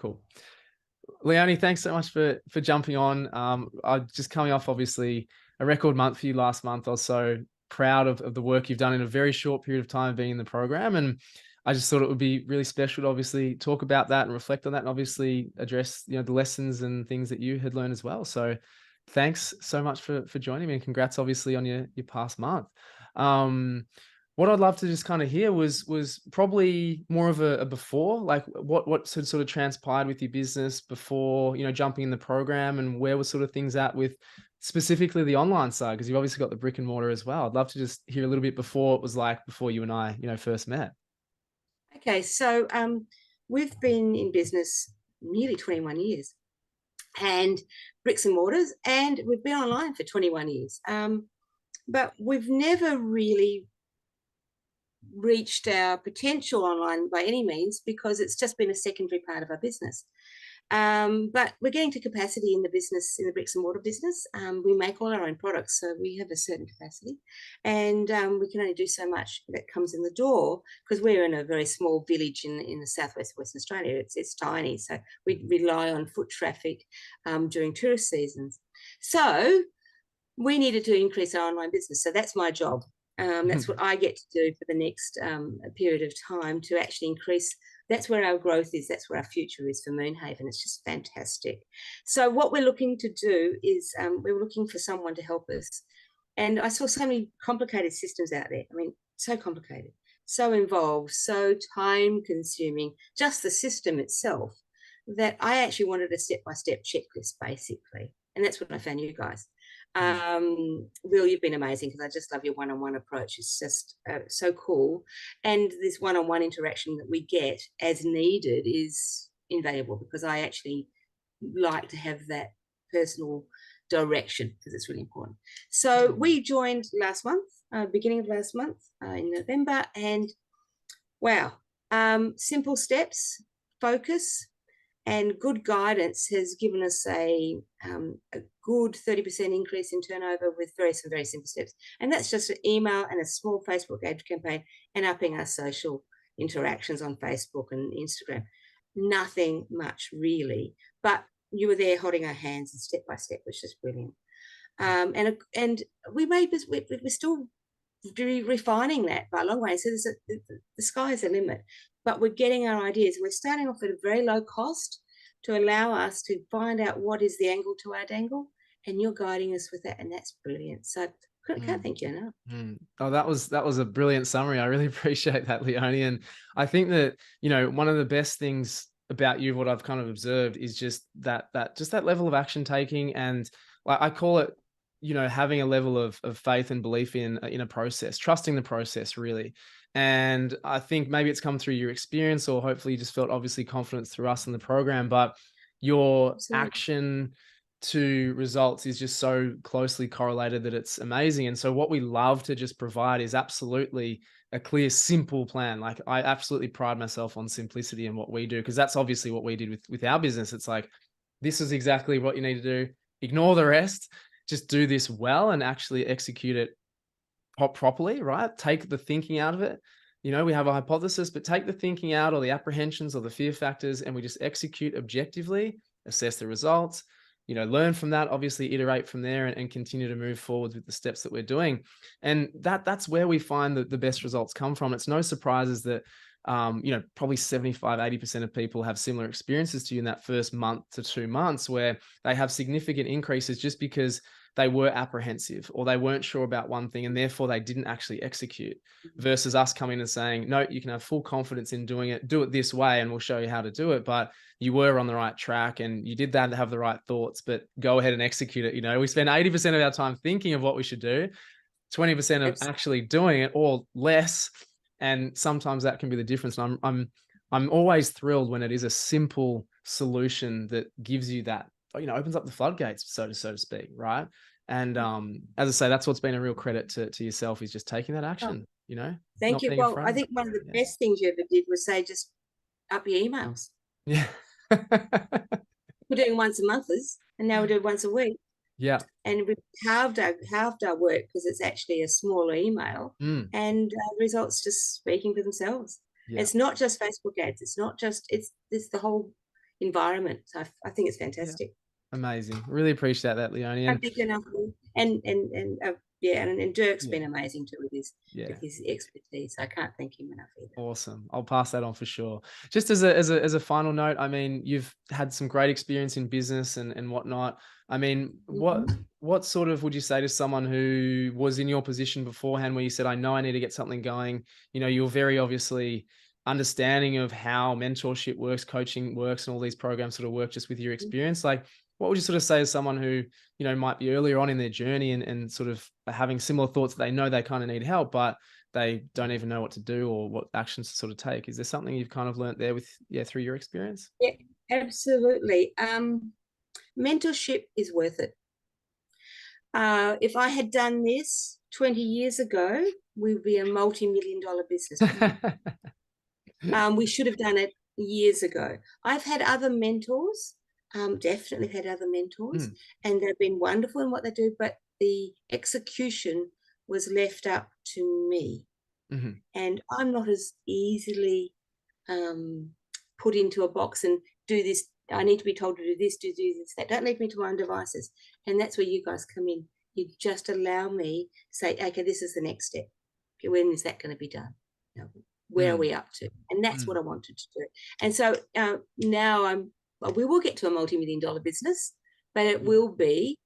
Cool. Leonie, thanks so much for jumping on. I'm just coming off obviously a record month for you last month. I was so proud of the work you've done in a very short period of time being in the program. And I just thought it would be really special to obviously talk about that and reflect on that and obviously address, the lessons and things that you had learned as well. So thanks so much for joining me, and congrats obviously on your past month. What I'd love to just kind of hear was probably more of a before, like what sort of transpired with your business before, jumping in the program, and where were sort of things at with specifically the online side, because you've obviously got the brick and mortar as well. I'd love to just hear a little bit before it was like before you and I, first met. Okay, so we've been in business nearly 21 years, and bricks and mortars, and we've been online for 21 years. But we've never really reached our potential online by any means, because it's just been a secondary part of our business. But we're getting to capacity in the business, in the bricks and mortar business. We make all our own products, so we have a certain capacity, and we can only do so much that comes in the door, because we're in a very small village in the southwest of Western Australia. It's tiny, so we rely on foot traffic during tourist seasons. So we needed to increase our online business. So that's my job. That's what I get to do for the next period of time, to actually increase. That's where our growth is. That's where our future is for Moonhaven. It's just fantastic. So what we're looking to do is we're looking for someone to help us. And I saw so many complicated systems out there. I mean, so complicated, so involved, so time consuming, just the system itself, that I actually wanted a step-by-step checklist, basically. And that's when I found you guys. Will, you've been amazing, because I just love your one-on-one approach. It's just so cool, and this one-on-one interaction that we get as needed is invaluable, because I actually like to have that personal direction, because it's really important. So we joined last month, beginning of last month, in November, and wow, simple steps, focus, and good guidance has given us a good 30% increase in turnover with some very simple steps. And that's just an email and a small Facebook ad campaign, and upping our social interactions on Facebook and Instagram. Nothing much really, but you were there holding our hands, and step by step, which is brilliant. And we're still refining that by a long way. So the sky is the limit, but we're getting our ideas. We're starting off at a very low cost to allow us to find out what is the angle to our dangle, and you're guiding us with that, and that's brilliant. So can't thank you enough. Oh, that was a brilliant summary. I really appreciate that, Leonie. And I think that, one of the best things about you, what I've kind of observed, is just that level of action taking, and I call it, having a level of faith and belief in a process, trusting the process, really. And I think maybe it's come through your experience, or hopefully you just felt obviously confidence through us in the program, but your Absolutely. action to results is just so closely correlated that it's amazing. And so what we love to just provide is absolutely a clear, simple plan. Like, I absolutely pride myself on simplicity in what we do, because that's obviously what we did with our business. It's like, this is exactly what you need to do. Ignore the rest. Just do this well and actually execute it properly, right? Take the thinking out of it. We have a hypothesis, but take the thinking out, or the apprehensions or the fear factors, and we just execute objectively, assess the results, learn from that, obviously iterate from there, and continue to move forward with the steps that we're doing. And that's where we find that the best results come from. It's no surprises that, probably 75-80% of people have similar experiences to you in that first month to 2 months, where they have significant increases just because they were apprehensive, or they weren't sure about one thing, and therefore they didn't actually execute, versus us coming and saying, no, you can have full confidence in doing it, do it this way, and we'll show you how to do it. But you were on the right track, and you did that to have the right thoughts, but go ahead and execute it. We spend 80% of our time thinking of what we should do, 20% of actually doing it, or less. And sometimes that can be the difference. And I'm always thrilled when it is a simple solution that gives you that, opens up the floodgates, so to speak, right? And as I say, that's what's been a real credit to yourself, is just taking that action, Thank not you. being Well, I afraid. think one of the best things you ever did was say, just up your emails. Yeah. We're doing once a monthers, and now we do once a week. Yeah. And we've halved our work, because it's actually a smaller email, and results just speaking for themselves. Yeah. It's not just Facebook ads. It's not just, it's the whole environment. So I think it's Yeah. fantastic. Amazing. Really appreciate that, Leonie. Can't And thank you enough. Yeah, and Dirk's yeah, been amazing too with yeah. his expertise. I can't thank him enough either. Awesome. I'll pass that on for sure. Just as a final note, I mean, you've had some great experience in business and whatnot. I mean, Mhm. what sort of would you say to someone who was in your position beforehand where you said, I know I need to get something going? You know, you're very obviously understanding of how mentorship works, coaching works, and all these programs sort of work just with your experience. Like, what would you sort of say to someone who, you know, might be earlier on in their journey and sort of having similar thoughts that they know they kind of need help, but they don't even know what to do or what actions to sort of take? Is there something you've kind of learnt there with, through your experience? Yeah, absolutely. Mentorship is worth it. If I had done this 20 years ago, we would be a multi-million-dollar business now. We should have done it years ago. I've had other mentors, definitely had other mentors, Mm, and they've been wonderful in what they do, but the execution was left up to me. mhm, And I'm not as easily put into a box and do this. I need to be told to do this, do this, that. Don't leave me to my own devices. And that's where you guys come in. You just allow me to say, okay, this is the next step. Okay, when is that going to be done? You know, where are mm, we up to? And that's what mm, I wanted to do. And so now we will get to a multi-million-dollar business, but it mm, will be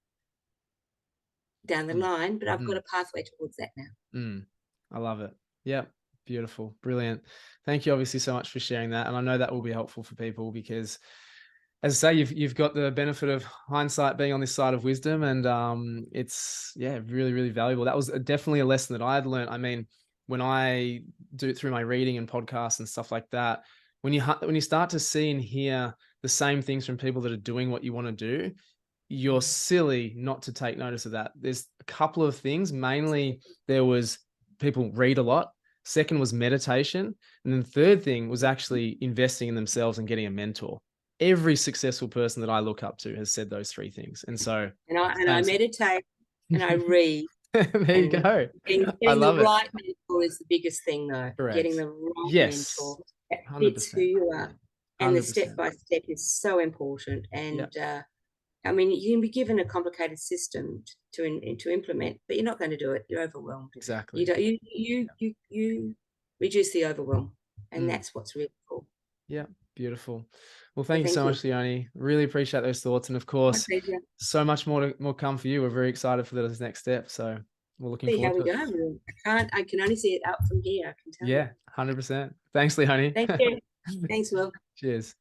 down the mm, line. But I've got mm, a pathway towards that now. mm. I love it. Yeah. Beautiful. Brilliant. Thank you obviously so much for sharing that. And I know that will be helpful for people because, as I say, you've got the benefit of hindsight being on this side of wisdom, and it's really really valuable. That was definitely a lesson that I had learned. I mean, when I do it through my reading and podcasts and stuff like that, when you start to see and hear the same things from people that are doing what you want to do, you're silly not to take notice of that. There's a couple of things. Mainly, there was people read a lot. Second was meditation. And then third thing was actually investing in themselves and getting a mentor. Every successful person that I look up to has said those three things. And so, And I same. meditate and I read. There you And go. I getting the love it. right mentor is the biggest thing, though. Getting Correct. the right Yes. mentor that fits who 100%. you are. And the step 100%. by step is so important. Yeah, And I mean, you can be given a complicated system to implement, but you're not going to do it. You're overwhelmed. You exactly. don't. You reduce the overwhelm, and Mm. that's what's really cool. Yeah, beautiful. Well, So thank you so thank you. much, Leonie. Really appreciate those thoughts, and of My course, pleasure. so much more come for you. We're very excited for this next step, so we're looking See how forward we to it. go. I can only see it up from here. I can tell you. Yeah, 100%. Thanks, Leonie. Thank you. Thanks, Will. Cheers.